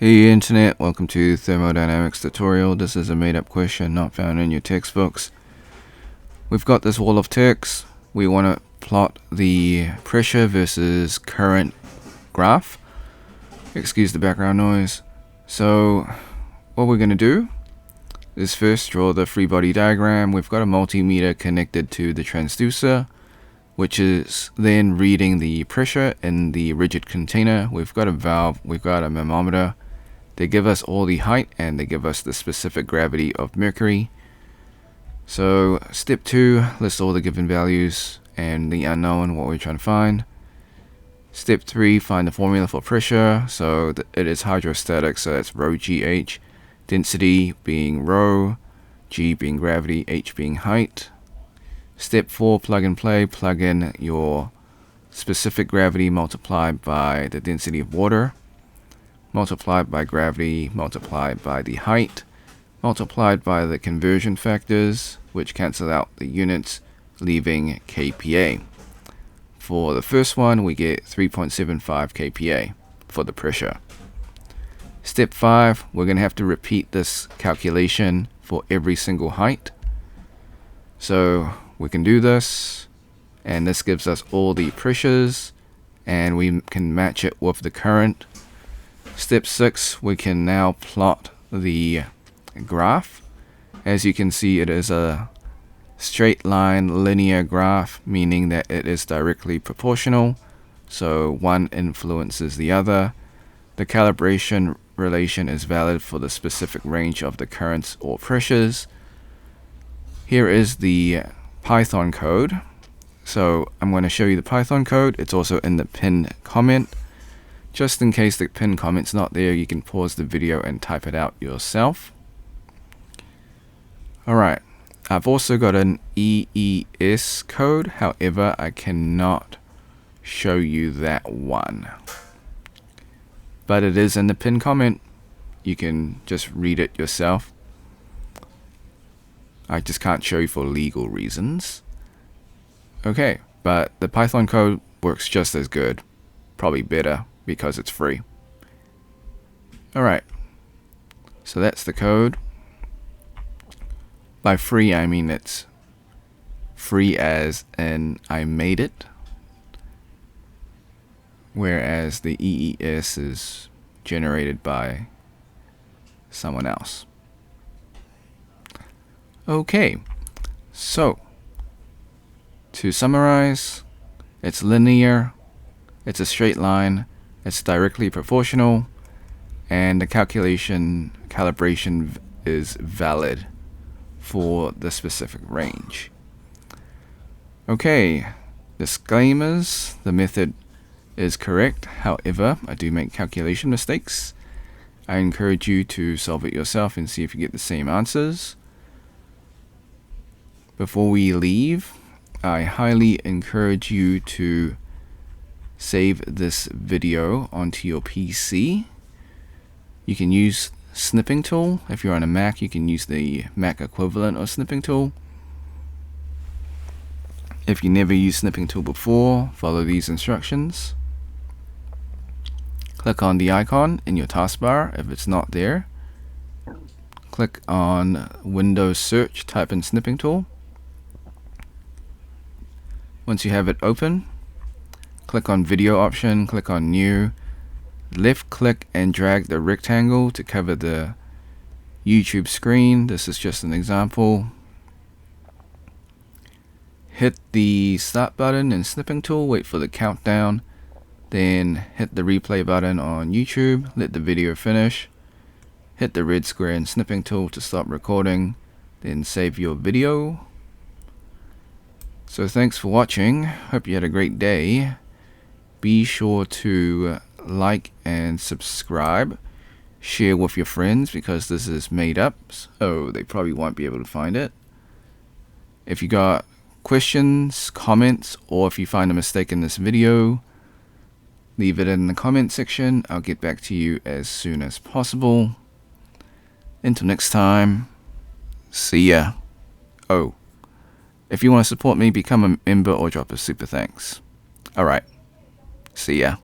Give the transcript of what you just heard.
Hey Internet, welcome to Thermodynamics tutorial. This is a made-up question not found in your textbooks. We've got this wall of text. We want to plot the pressure versus current graph. Excuse the background noise. So what we're going to do is first draw the free body diagram. We've got a multimeter connected to the transducer, which is then reading the pressure in the rigid container. We've got a valve, we've got a manometer. They give us all the height and they give us the specific gravity of mercury. So step 2, list all the given values and the unknown, what we're trying to find. Step 3, find the formula for pressure. So it is hydrostatic, so that's rho GH. Density being rho, G being gravity, H being height. Step 4, plug and play. Plug in your specific gravity multiplied by the density of water, multiplied by gravity, multiplied by the height, multiplied by the conversion factors, which cancel out the units, leaving kPa. For the first one, we get 3.75 kPa for the pressure. Step 5, we're going to have to repeat this calculation for every single height. So we can do this, and this gives us all the pressures, and we can match it with the current. Step 6, we can now plot the graph. As you can see, it is a straight line linear graph, meaning that it is directly proportional, so one influences the other. The calibration relation is valid for the specific range of the currents or pressures. Here is the Python code. So I'm going to show you the Python code. It's also in the pinned comment. Just in case the pinned comment's not there, you can pause the video and type it out yourself. Alright, I've also got an EES code, however I cannot show you that one. But it is in the pinned comment. You can just read it yourself. I just can't show you for legal reasons. Okay, but the Python code works just as good, probably better, because it's free. Alright, so that's the code. By free, I mean it's free as in I made it, whereas the EES is generated by someone else. Okay, so to summarize, it's linear, it's a straight line, it's directly proportional, and the calibration is valid for the specific range. Okay, disclaimers, the method is correct, however, I do make calculation mistakes. I encourage you to solve it yourself and see if you get the same answers. Before we leave, I highly encourage you to save this video onto your PC. You can use snipping tool. If you're on a Mac, you can use the Mac equivalent of snipping tool. If you never used snipping tool before, follow these instructions. Click on the icon in your taskbar if it's not there. Click on Windows search, type in snipping tool. Once you have it open, click on video option, click on new, left click and drag the rectangle to cover the YouTube screen. This is just an example. Hit the start button in snipping tool, wait for the countdown, then hit the replay button on YouTube, let the video finish, hit the red square in snipping tool to stop recording, then save your video. So thanks for watching, hope you had a great day. Be sure to like and subscribe, share with your friends because this is made up, so they probably won't be able to find it. If you got questions, comments, or if you find a mistake in this video, leave it in the comment section. I'll get back to you as soon as possible. Until next time, see ya. Oh, if you want to support me, become a member or drop a super thanks. Alright, see ya.